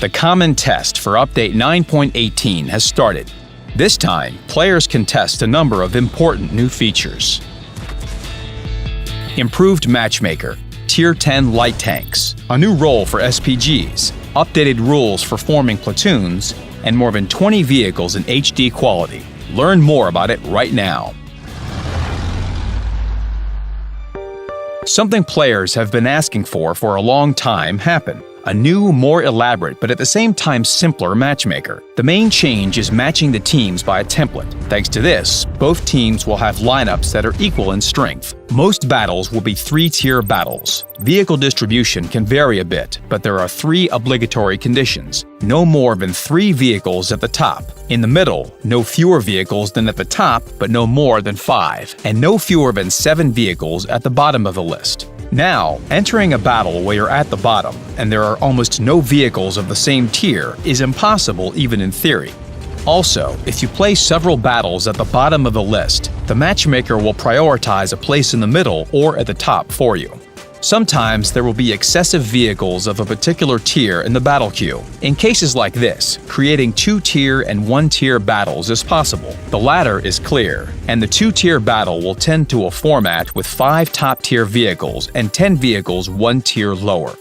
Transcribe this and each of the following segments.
The common test for Update 9.18 has started. This time, players can test a number of important new features. Improved Matchmaker, Tier 10 light tanks, a new role for SPGs, updated rules for forming platoons, and more than 20 vehicles in HD quality. Learn more about it right now. Something players have been asking for a long time happened. A new, more elaborate, but at the same time simpler matchmaker. The main change is matching the teams by a template. Thanks to this, both teams will have lineups that are equal in strength. Most battles will be 3-tier battles. Vehicle distribution can vary a bit, but there are 3 obligatory conditions. No more than 3 vehicles at the top. In the middle, no fewer vehicles than at the top, but no more than 5. And no fewer than 7 vehicles at the bottom of the list. Now, entering a battle where you're at the bottom and there are almost no vehicles of the same tier is impossible even in theory. Also, if you play several battles at the bottom of the list, the matchmaker will prioritize a place in the middle or at the top for you. Sometimes there will be excessive vehicles of a particular tier in the battle queue. In cases like this, creating 2-tier and 1-tier battles is possible. The latter is clear, and the 2-tier battle will tend to a format with 5 top-tier vehicles and 10 vehicles 1 tier lower.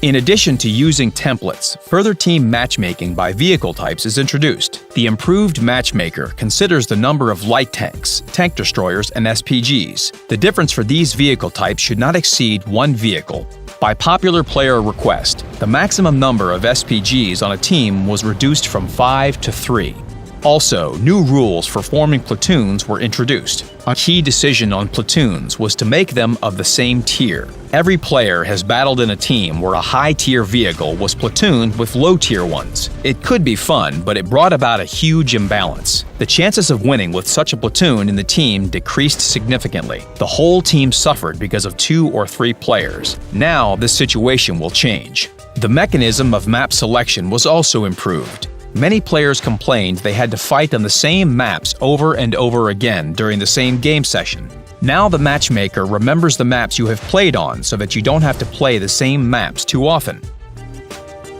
In addition to using templates, further team matchmaking by vehicle types is introduced. The improved matchmaker considers the number of light tanks, tank destroyers, and SPGs. The difference for these vehicle types should not exceed 1 vehicle. By popular player request, the maximum number of SPGs on a team was reduced from 5 to 3. Also, new rules for forming platoons were introduced. A key decision on platoons was to make them of the same tier. Every player has battled in a team where a high-tier vehicle was platooned with low-tier ones. It could be fun, but it brought about a huge imbalance. The chances of winning with such a platoon in the team decreased significantly. The whole team suffered because of 2 or 3 players. Now, this situation will change. The mechanism of map selection was also improved. Many players complained they had to fight on the same maps over and over again during the same game session. Now the matchmaker remembers the maps you have played on so that you don't have to play the same maps too often.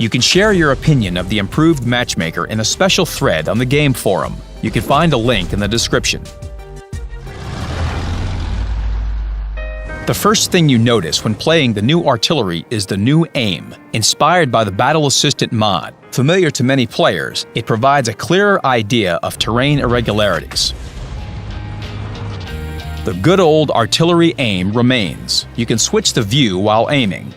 You can share your opinion of the improved matchmaker in a special thread on the game forum. You can find a link in the description. The first thing you notice when playing the new artillery is the new aim. Inspired by the Battle Assistant mod, familiar to many players, it provides a clearer idea of terrain irregularities. The good old artillery aim remains. You can switch the view while aiming.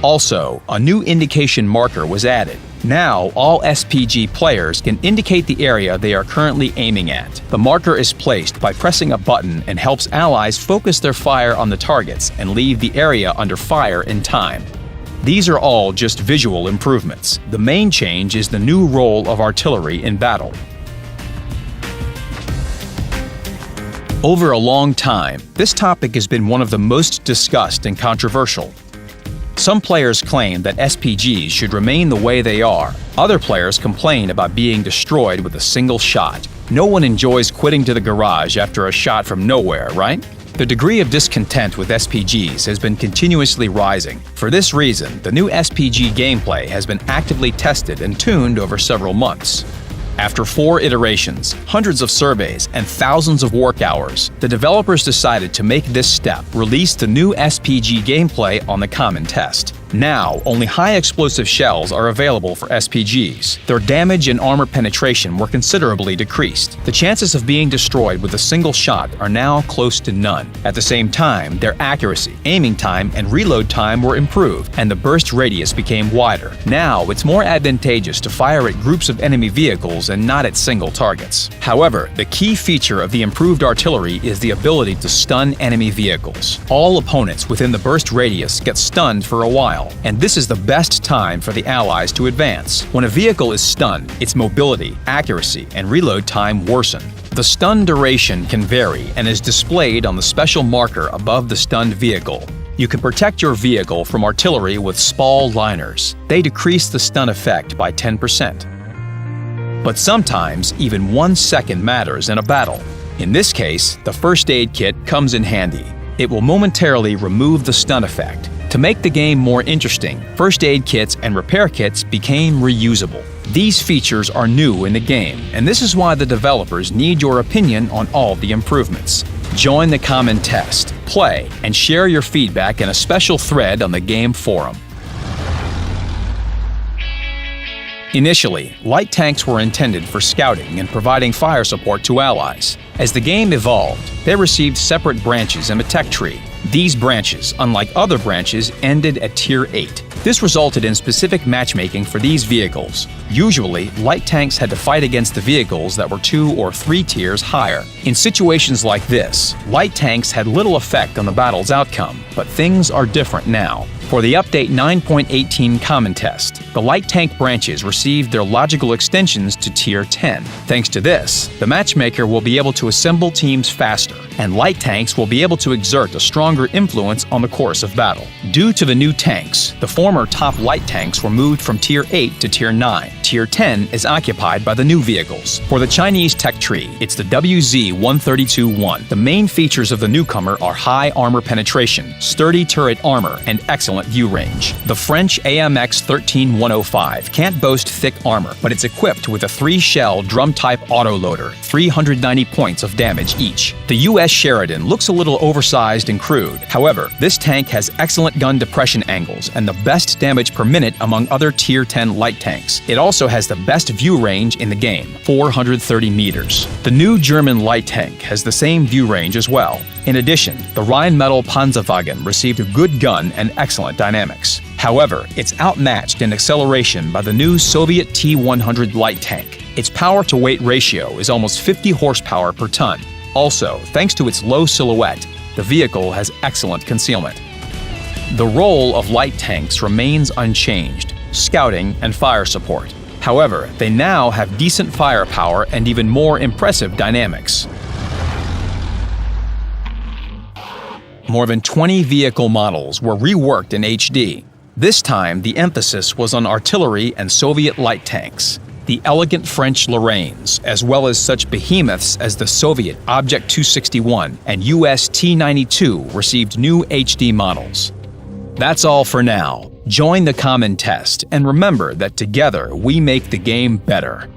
Also, a new indication marker was added. Now, all SPG players can indicate the area they are currently aiming at. The marker is placed by pressing a button and helps allies focus their fire on the targets and leave the area under fire in time. These are all just visual improvements. The main change is the new role of artillery in battle. Over a long time, this topic has been one of the most discussed and controversial. Some players claim that SPGs should remain the way they are. Other players complain about being destroyed with a single shot. No one enjoys quitting to the garage after a shot from nowhere, right? The degree of discontent with SPGs has been continuously rising. For this reason, the new SPG gameplay has been actively tested and tuned over several months. After 4 iterations, hundreds of surveys, and thousands of work hours, the developers decided to make this step, release the new SPG gameplay on the common test. Now, only high-explosive shells are available for SPGs. Their damage and armor penetration were considerably decreased. The chances of being destroyed with a single shot are now close to none. At the same time, their accuracy, aiming time, and reload time were improved, and the burst radius became wider. Now, it's more advantageous to fire at groups of enemy vehicles and not at single targets. However, the key feature of the improved artillery is the ability to stun enemy vehicles. All opponents within the burst radius get stunned for a while, and this is the best time for the allies to advance. When a vehicle is stunned, its mobility, accuracy, and reload time worsen. The stun duration can vary and is displayed on the special marker above the stunned vehicle. You can protect your vehicle from artillery with spall liners. They decrease the stun effect by 10%. But sometimes, even 1 second matters in a battle. In this case, the first aid kit comes in handy. It will momentarily remove the stun effect. To make the game more interesting, first aid kits and repair kits became reusable. These features are new in the game, and this is why the developers need your opinion on all the improvements. Join the common test, play, and share your feedback in a special thread on the game forum. Initially, light tanks were intended for scouting and providing fire support to allies. As the game evolved, they received separate branches in the tech tree. These branches, unlike other branches, ended at Tier 8. This resulted in specific matchmaking for these vehicles. Usually, light tanks had to fight against the vehicles that were 2 or 3 tiers higher. In situations like this, light tanks had little effect on the battle's outcome, but things are different now. For the Update 9.18 Common Test, the light tank branches received their logical extensions to Tier 10. Thanks to this, the matchmaker will be able to assemble teams faster, and light tanks will be able to exert a stronger influence on the course of battle. Due to the new tanks, the former top light tanks were moved from Tier 8 to Tier 9. Tier 10 is occupied by the new vehicles. For the Chinese tech tree, it's the WZ-132-1. The main features of the newcomer are high armor penetration, sturdy turret armor, and excellent view range. The French AMX-13-105 can't boast thick armor, but it's equipped with a 3-shell drum-type autoloader, 390 points of damage each. The US Sheridan looks a little oversized and crude. However, this tank has excellent gun depression angles and the best damage per minute among other Tier 10 light tanks. It also has the best view range in the game, 430 meters. The new German light tank has the same view range as well. In addition, the Rheinmetall Panzerwagen received a good gun and excellent dynamics. However, it's outmatched in acceleration by the new Soviet T-100 light tank. Its power-to-weight ratio is almost 50 horsepower per ton. Also, thanks to its low silhouette, the vehicle has excellent concealment. The role of light tanks remains unchanged: scouting and fire support. However, they now have decent firepower and even more impressive dynamics. More than 20 vehicle models were reworked in HD. This time, the emphasis was on artillery and Soviet light tanks. The elegant French Lorraines, as well as such behemoths as the Soviet Object 261 and US T-92, received new HD models. That's all for now. Join the common test, and remember that together we make the game better.